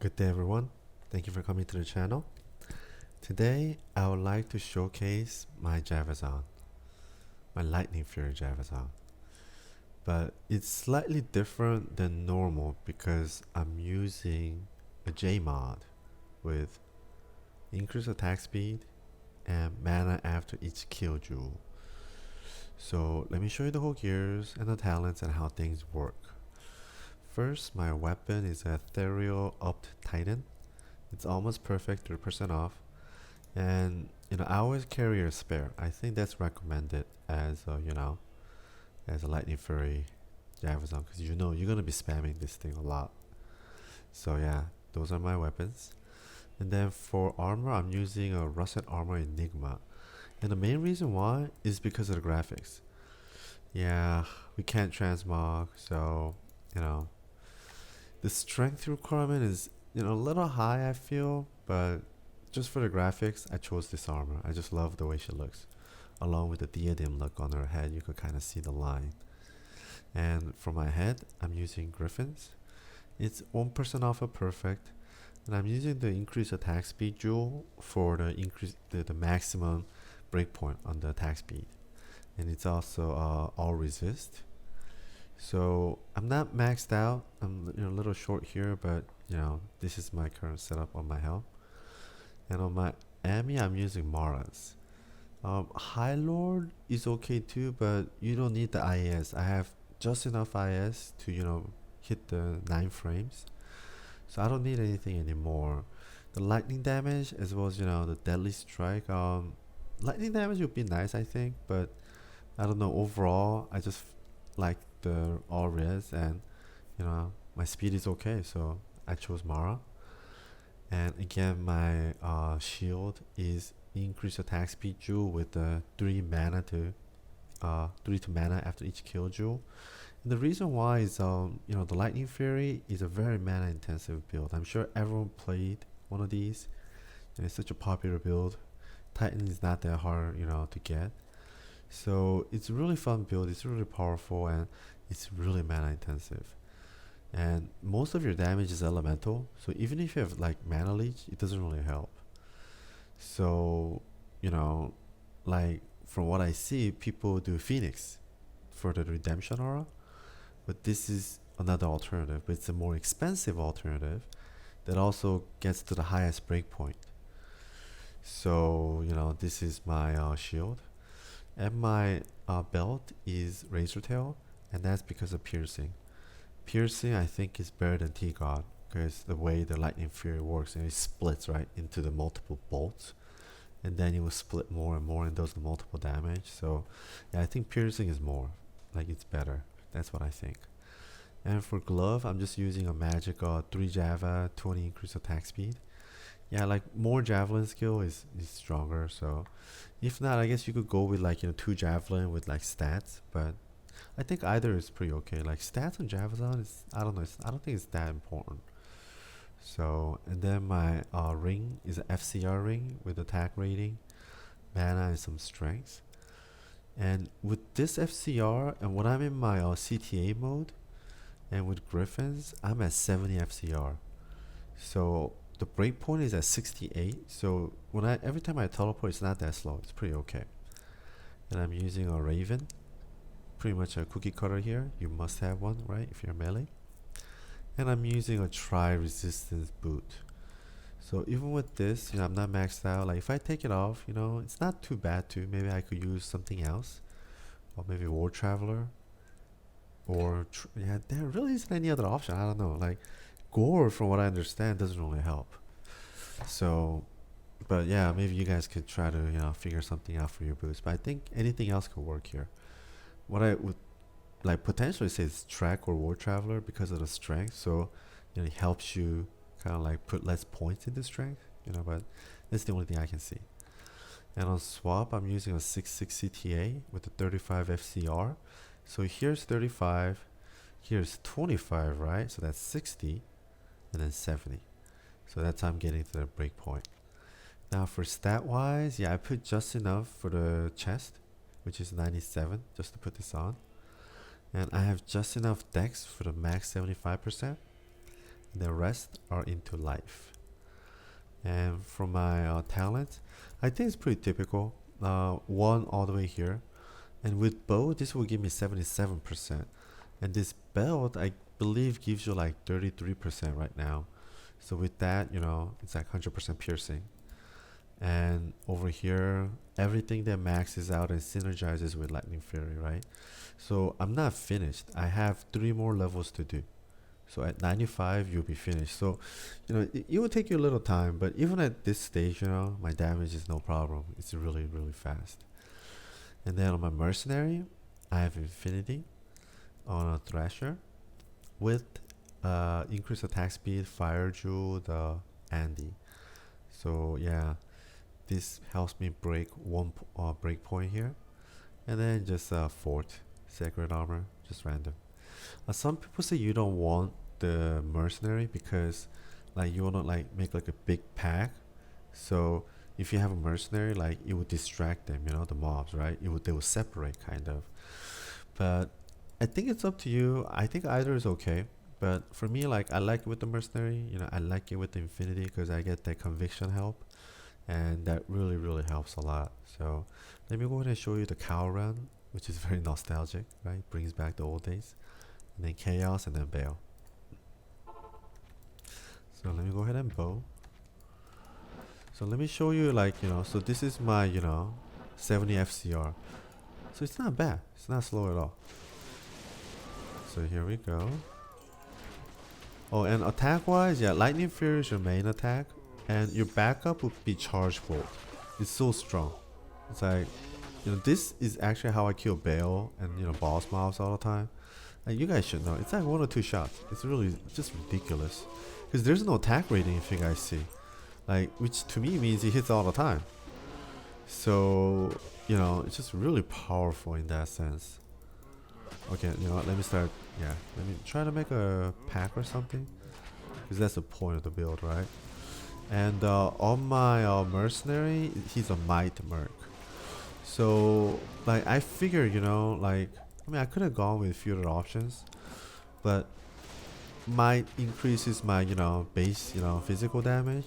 Good day everyone, thank you for coming to the channel. Today I would like to showcase my Javazon, my Lightning Fury Javazon. But it's slightly different than normal because I'm using a Jmod with increased attack speed and mana after each kill jewel. So let me show you the whole gears and the talents and how things work. First, my weapon is a Ethereal Upped Titan. It's almost perfect, 3% off. And I always carry a spare. I think that's recommended as as a Lightning Fury Javazon, because you're gonna be spamming this thing a lot. So yeah, those are my weapons. And then for armor, I'm using a Russet Armor Enigma, and the main reason why is because of the graphics. Yeah, we can't transmog, so you know the strength requirement is a little high, I feel, but just for the graphics, I chose this armor. I just love the way she looks. Along with the diadem look on her head, you could kind of see the line. And for my head, I'm using Griffins. It's 1% off a perfect, and I'm using the increased attack speed jewel for the maximum breakpoint on the attack speed. And it's also all resist. So I'm not maxed out. I'm a little short here, but this is my current setup on my health. And on my Ami, I'm using Mara's. High Lord is okay too, but you don't need the IS. I have just enough IS to hit the 9 frames, so I don't need anything anymore. The lightning damage as well as the deadly strike. Lightning damage would be nice, I think, but I don't know. Overall, I just like the all res, and my speed is okay, so I chose Mara. And again, my shield is increased attack speed jewel with the 3 mana to 3 to mana after each kill jewel. And the reason why is the Lightning Fury is a very mana intensive build. I'm sure everyone played one of these, and it's such a popular build. Titan is not that hard to get, so it's a really fun build. It's really powerful, and it's really mana intensive. And most of your damage is elemental, so even if you have like mana leech, it doesn't really help. So like from what I see, people do Phoenix for the redemption aura, but this is another alternative, but it's a more expensive alternative that also gets to the highest breakpoint. So this is my shield, and my belt is Razor Tail, and that's because of piercing. Piercing, I think, is better than T-God because the way the Lightning Fury works, and it splits right into the multiple bolts, and then it will split more and more and does the multiple damage. So yeah, I think piercing is more, like, it's better. That's what I think. And for glove, I'm just using a magic 3 Java, 20 increased attack speed. Yeah, like more javelin skill is stronger. So if not, I guess you could go with like 2 javelin with like stats, but I think either is pretty okay. Like stats on Javazon is, I don't know, I don't think it's that important. So, and then my ring is an FCR ring with attack rating, mana, and some strength. And with this FCR, and when I'm in my CTA mode, and with Griffins, I'm at 70 FCR. So the breakpoint is at 68. So every time I teleport, it's not that slow. It's pretty okay. And I'm using a Raven, pretty much a cookie cutter here. You must have one, right, if you're melee. And I'm using a Tri Resistance boot. So even with this, I'm not maxed out. Like if I take it off, it's not too bad too. Maybe I could use something else, or maybe War Traveler, or yeah, there really isn't any other option. I don't know. Like Gore, from what I understand, doesn't really help. So, but yeah, maybe you guys could try to figure something out for your boots. But I think anything else could work here. What I would like potentially say is Track or War Traveler because of the strength. So it helps you kind of like put less points into strength. But that's the only thing I can see. And on swap, I'm using a 6/6 CTA with a 35 FCR. So here's 35, here's 25, right? So that's 60, and then 70. So that's how I'm getting to the breakpoint. Now for stat wise, yeah, I put just enough for the chest, which is 97, just to put this on. And I have just enough dex for the max 75%. The rest are into life. And for my talent, I think it's pretty typical. 1 all the way here. And with bow, this will give me 77%. And this belt, I believe, gives you like 33% right now. So with that, it's like 100% piercing. And over here, everything that maxes out and synergizes with Lightning Fury, right? So I'm not finished. I have 3 more levels to do. So at 95, you'll be finished. So, it will take you a little time, but even at this stage, my damage is no problem. It's really, really fast. And then on my mercenary, I have infinity on a Thrasher with increased attack speed, fire jewel, the Andy. So yeah, this helps me break 1 break point here, and then just fort, sacred armor, just random. Some people say you don't want the mercenary because like you wanna like make like a big pack. So if you have a mercenary, like it would distract them, the mobs, right? They would separate kind of. But I think it's up to you. I think either is okay. But for me, like I like it with the mercenary. I like it with the infinity because I get that conviction help, and that really really helps a lot. So let me go ahead and show you the Calrun, which is very nostalgic, right? Brings back the old days. And then chaos and then Baal. So let me go ahead and bow. So let me show you like, so this is my, 70 FCR. So it's not bad. It's not slow at all. So here we go. Oh, and attack wise, yeah, Lightning Fury is your main attack. And your backup would be Charge Bolt. It's so strong. It's like, this is actually how I kill Baal and, boss mobs all the time. Like you guys should know, it's like 1 or 2 shots. It's really just ridiculous. Because there's no attack rating if you guys see. Like, which to me means he hits all the time. So, it's just really powerful in that sense. Okay, you know what, let me start, let me try to make a pack or something. Because that's the point of the build, right? And on my mercenary, he's a might merc. So, like, I figure, I could have gone with a few other options. But might increases my, base, physical damage.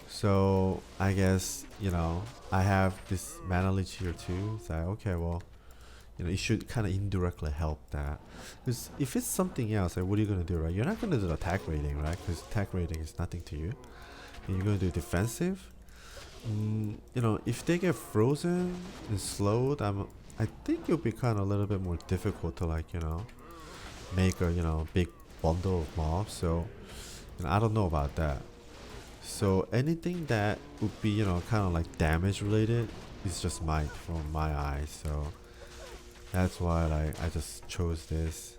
So, I guess, I have this mana leech here too. It's like, okay, well, it should kind of indirectly help that. Because if it's something else, like, what are you going to do, right? You're not going to do the attack rating, right? Because attack rating is nothing to you. And you're going to do defensive. If they get frozen and slowed, I think it'll be kind of a little bit more difficult to, like, make a, big bundle of mobs. So, I don't know about that. So anything that would be, kind of like damage related is just might from my eyes. So that's why I just chose this.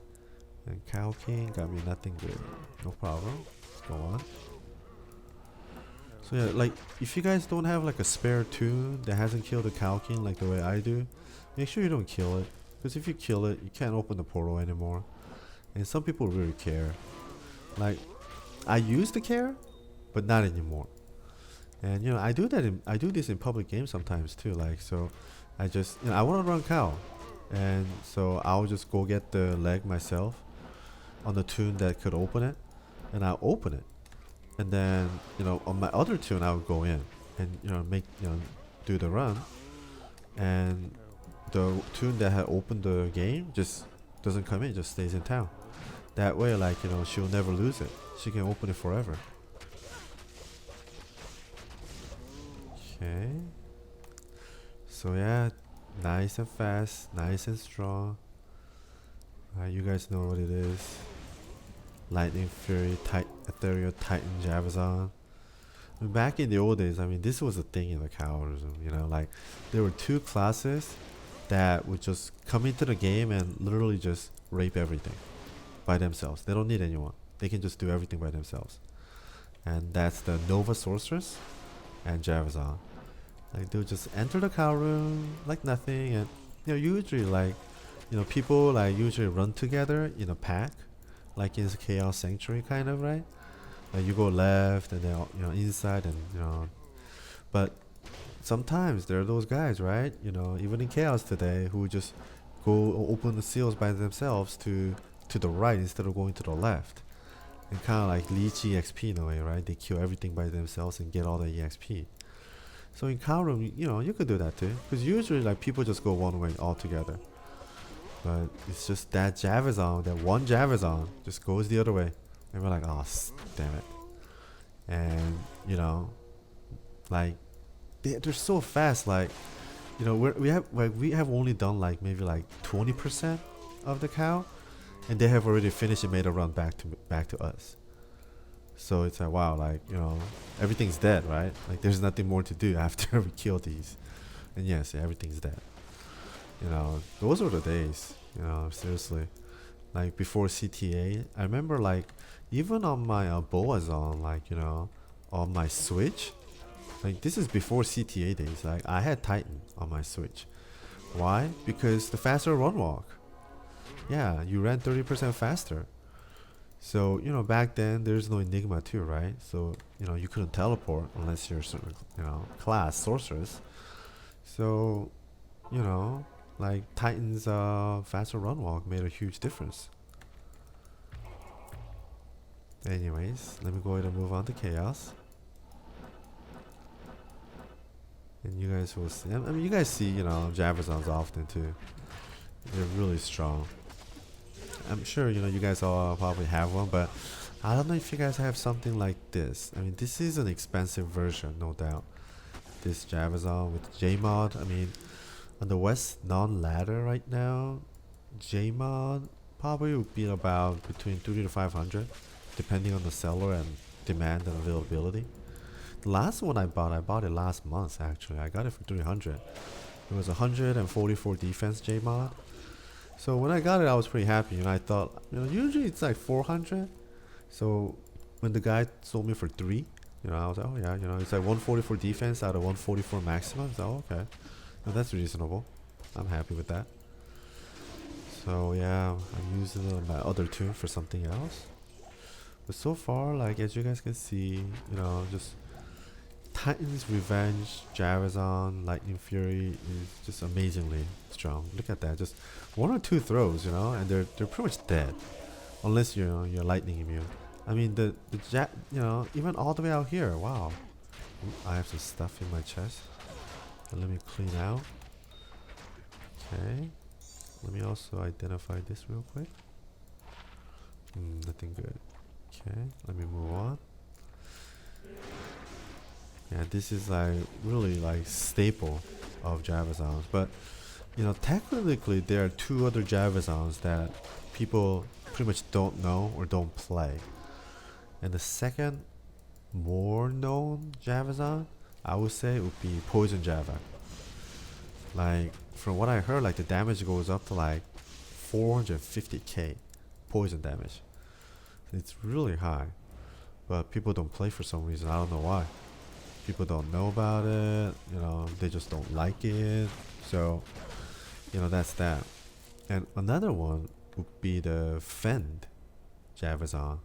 And Cow King got me nothing good. No problem. Let's go on. So yeah, like if you guys don't have like a spare tune that hasn't killed the Cow King like the way I do, make sure you don't kill it. Because if you kill it, you can't open the portal anymore. And some people really care. Like, I used to care, but not anymore. And I do this in public games sometimes too. Like, so I just I want to run cow, and so I'll just go get the leg myself on the tune that could open it, and I'll open it, and then on my other tune I would go in and make do the run, and the tune that had opened the game just doesn't come in, just stays in town. That way, like, she'll never lose it. She can open it forever. Okay. So yeah, nice and fast, nice and strong. You guys know what it is. Lightning Fury, Ethereal Titan Javazon. Back in the old days, this was a thing in the Calrun, like there were 2 classes that would just come into the game and literally just rape everything by themselves. They don't need anyone. They can just do everything by themselves. And that's the Nova Sorceress and Javazon. Like they'll just enter the Calrun like nothing, and usually like people like usually run together in a pack, like in Chaos Sanctuary kind of, right? Like you go left and then inside and but sometimes there are those guys, right? Even in Chaos today, who just go open the seals by themselves to the right instead of going to the left. and kind of like leech EXP in a way, right? They kill everything by themselves and get all the EXP. So in Calrun, you know, you could do that too, because usually like people just go one way altogether. But it's just that Javazon, that one Javazon, just goes the other way, and we're like, oh, damn it. And you know, like they're so fast. Like, you know, we have only done like maybe like 20% of the cow, and they have already finished and made a run back to us. So it's like, wow, like, you know, everything's dead, right? Like there's nothing more to do after we kill these. And yes, yeah, everything's dead. You know, those were the days, you know, seriously. Like before CTA, I remember like even on my Boazon, like, you know, on my Switch, like this is before CTA days, like I had Titan on my Switch. Why? Because the faster run walk. Yeah, you ran 30% faster. So, you know, back then there's no Enigma too, right? So, you know, you couldn't teleport unless you're a certain, you know, class sorceress. So, you know, like Titan's faster run walk made a huge difference. Anyways, let me go ahead and move on to Chaos. And you guys will see, I mean, you guys see, you know, Javazons often too. They're really strong. I'm sure, you know, you guys all probably have one, but I don't know if you guys have something like this. I mean, this is an expensive version, no doubt. This Javazon with Jmod. I mean, on the West non-ladder right now, Jmod probably would be about between 3 to 500, depending on the seller and demand and availability. The last one I bought it last month actually. I got it for 300. It was 144 defense Jmod. So when I got it, I was pretty happy, and I thought, you know, usually it's like 400. So when the guy sold me for 3, you know, I was like, oh yeah, you know, it's like 144 defense out of 144 maximum. So okay, well, that's reasonable. I'm happy with that. So yeah, I'm using my other tune for something else. But so far, like as you guys can see, you know, just Titan's Revenge, Javazon, Lightning Fury is just amazingly strong. Look at that, just 1 or 2 throws, you know, and they're pretty much dead, unless you're lightning immune. I mean you know, even all the way out here. Wow. Ooh, I have some stuff in my chest. And let me clean out. Okay. Let me also identify this real quick. Nothing good. Okay, let me move on. Yeah, this is like really like staple of Javazons, but you know, technically there are 2 other Javazons that people pretty much don't know or don't play. And the second more known Javazon, I would say, would be Poison Java. Like from what I heard, like the damage goes up to like 450k poison damage. It's really high, but people don't play for some reason. I don't know why. People don't know about it, you know, they just don't like it. So, you know, that's that. And another one would be the Fend Javazon.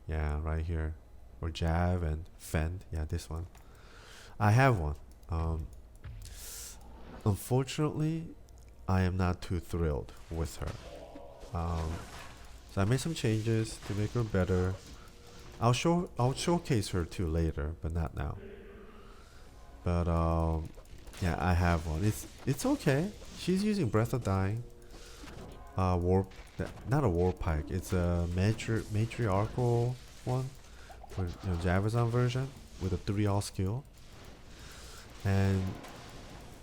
Yeah, right here. Or Jav and Fend. Yeah, this one. I have one. Unfortunately, I am not too thrilled with her. So I made some changes to make her better. I'll showcase her too later, but not now. But yeah, I have one. It's okay. She's using Breath of Dying. Not a Warp Pike. It's a matriarchal one, for, you know, Javazon version with a 3 all skill. And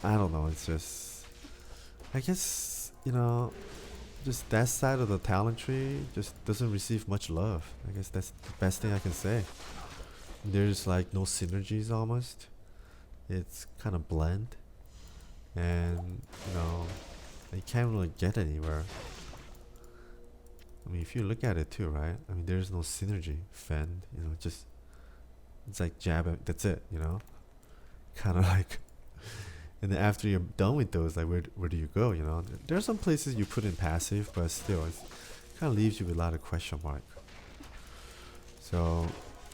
I don't know. It's just, I guess, you know, just that side of the talent tree just doesn't receive much love. I guess that's the best thing I can say. There's like no synergies almost. It's kind of bland, and you know, you can't really get anywhere. I mean, if you look at it too, right? I mean, there's no synergy. Fend, you know, just it's like jab. That's it, you know. Kind of like, and then after you're done with those, like where do you go? You know, there are some places you put in passive, but still, it kind of leaves you with a lot of question mark. So,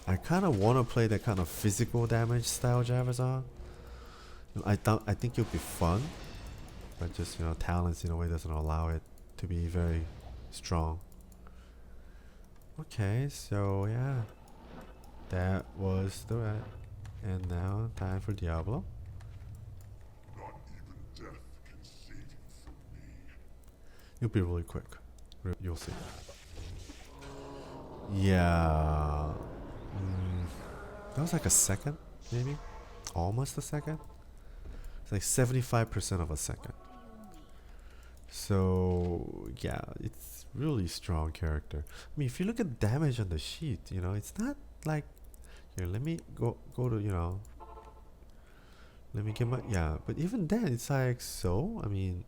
I kind of want to play that kind of physical damage style Javazon. I think it would be fun, but just, you know, talents in a way doesn't allow it to be very strong. Okay, so yeah, that was the rat. And now time for Diablo. You'll be really quick. You'll see. Yeah. That was like a second, maybe? Almost a second? It's like 75% of a second. So, yeah, it's really strong character. I mean, if you look at damage on the sheet, you know, it's not like... Here, let me go to, you know... Let me get my... Yeah, but even then, it's like, so? I mean,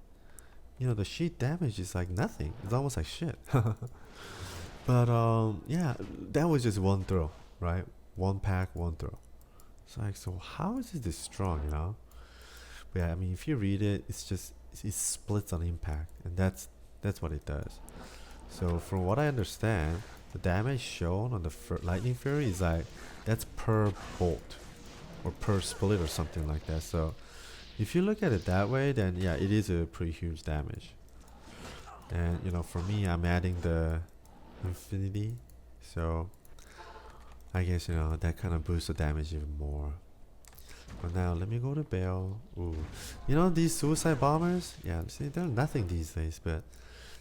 you know, the sheet damage is like nothing. It's almost like shit. But, yeah, that was just one throw, right? One pack, one throw. It's like, so how is it this strong, you know? But yeah, I mean, if you read it, it's just it splits on impact, and that's what it does. So from what I understand, the damage shown on the lightning fury is like that's per bolt or per split or something like that. So if you look at it that way, then yeah, it is a pretty huge damage. And you know, for me, I'm adding the infinity, so I guess you know that kind of boosts the damage even more. But now let me go to Baal. Ooh, you know these suicide bombers? Yeah, see, they're nothing these days. But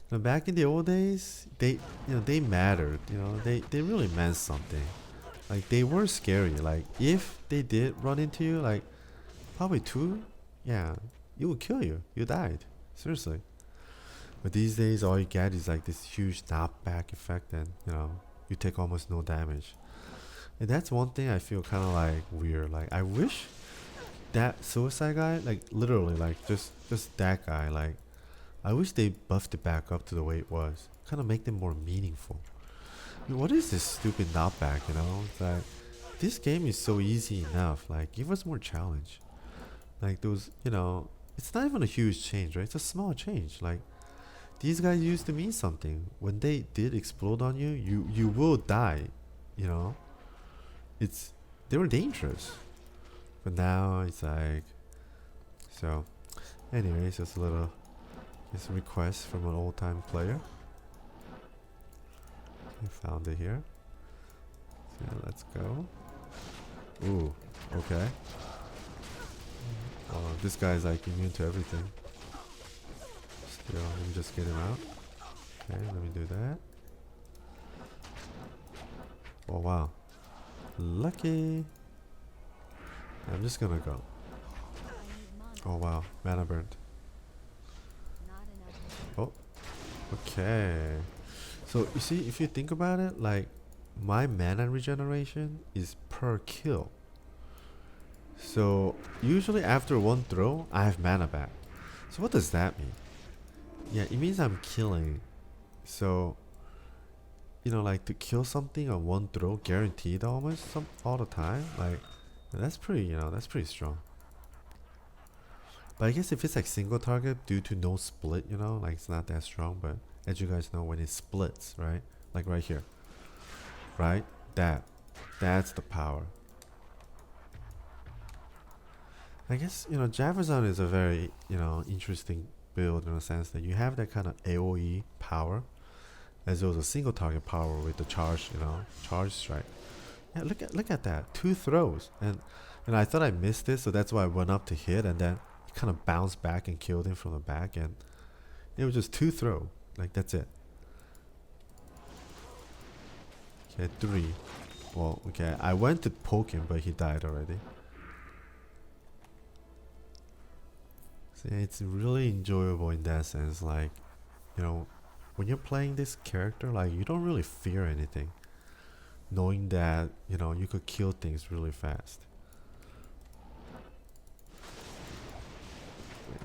you know, back in the old days, they mattered. You know, they really meant something. Like they were scary. Like if they did run into you, like probably two, yeah, it would kill you. You died. Seriously. But these days, all you get is like this huge knockback effect, and you know, you take almost no damage. And that's one thing I feel kind of like weird. Like I wish that suicide guy, like literally, like just that guy, like I wish they buffed it back up to the way it was. Kind of make them more meaningful. I mean, what is this stupid knockback? You know, it's like this game is so easy enough. Like give us more challenge. Like those, you know, it's not even a huge change, right? It's a small change. Like these guys used to mean something. When they did explode on you, you will die. You know, it's they were dangerous. But now it's like so. Anyways, it's a little it's a request from an old time player. I found it here. So yeah, let's go. Ooh, okay. Oh, this guy's like immune to everything. Still, let me just get him out. Okay, let me do that. Oh wow. Lucky. I'm just gonna go. Oh wow, mana burnt. Oh, okay. So you see, if you think about it, like my mana regeneration is per kill. So usually after one throw, I have mana back. So what does that mean? Yeah, it means I'm killing. So you know, like to kill something on one throw, guaranteed almost all the time. Like that's pretty, you know, that's pretty strong. But I guess if it's like single target due to no split, you know, like it's not that strong. But as you guys know, when it splits, right? Like right here, right? That's the power. I guess, you know, Javazon is a very, you know, interesting build in a sense that you have that kind of AoE power as well as a single target power with the charge, you know, charge strike. Yeah, look at that. Two throws. And I thought I missed this, so that's why I went up to hit and then kind of bounced back and killed him from the back, and it was just two throw. Like that's it. Okay, three. Well, okay, I went to poke him, but he died already. So yeah, it's really enjoyable in that sense. Like, you know, when you're playing this character, like you don't really fear anything, knowing that you know you could kill things really fast.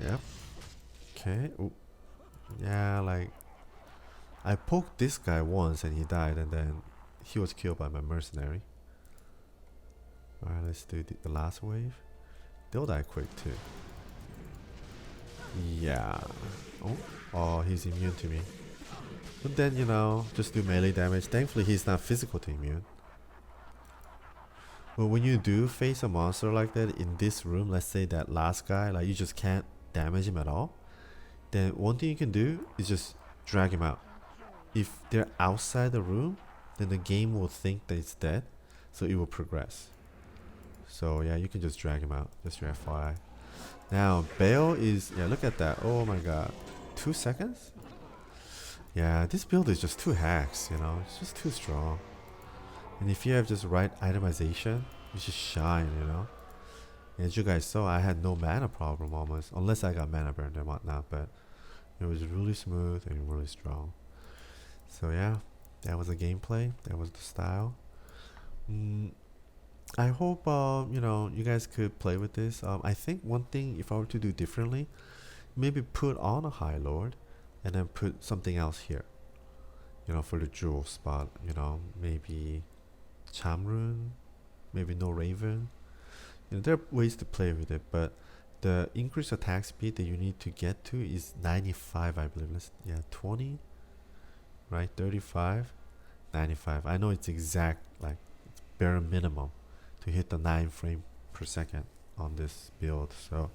Yep. Okay. Ooh. Yeah, like I poked this guy once and he died, and then he was killed by my mercenary. Alright, let's do the last wave. They'll die quick too. Yeah. Oh, he's immune to me. But then, you know, just do melee damage. Thankfully, he's not physical to immune. But when you do face a monster like that in this room, let's say that last guy, like you just can't damage him at all, then one thing you can do is just drag him out. If they're outside the room, then the game will think that it's dead, so it will progress. So yeah, you can just drag him out, just your FYI. Now Baal is, yeah, look at that. Oh my god, 2 seconds. Yeah, this build is just too hacks, you know, it's just too strong. And if you have just right itemization, you just shine, you know. As you guys saw, I had no mana problem almost, unless I got mana burned and whatnot, but it was really smooth and really strong. So yeah, that was the gameplay, that was the style. I hope you know, you guys could play with this. I think one thing, if I were to do differently, maybe put on a High Lord and then put something else here, you know, for the jewel spot, you know, maybe Calrun, maybe no Raven. You know, there are ways to play with it, but the increased attack speed that you need to get to is 95, I believe. Yeah, 20, right? 35, 95. I know it's exact, like it's bare minimum to hit the 9 frame per second on this build. So,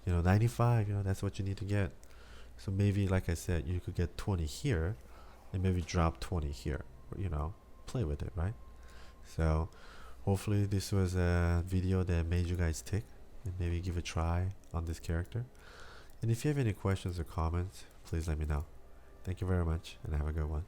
you know, 95, you know, that's what you need to get. So maybe, like I said, you could get 20 here and maybe drop 20 here, you know, play with it, right? So hopefully this was a video that made you guys tick and maybe give a try on this character. And if you have any questions or comments, please let me know. Thank you very much and have a good one.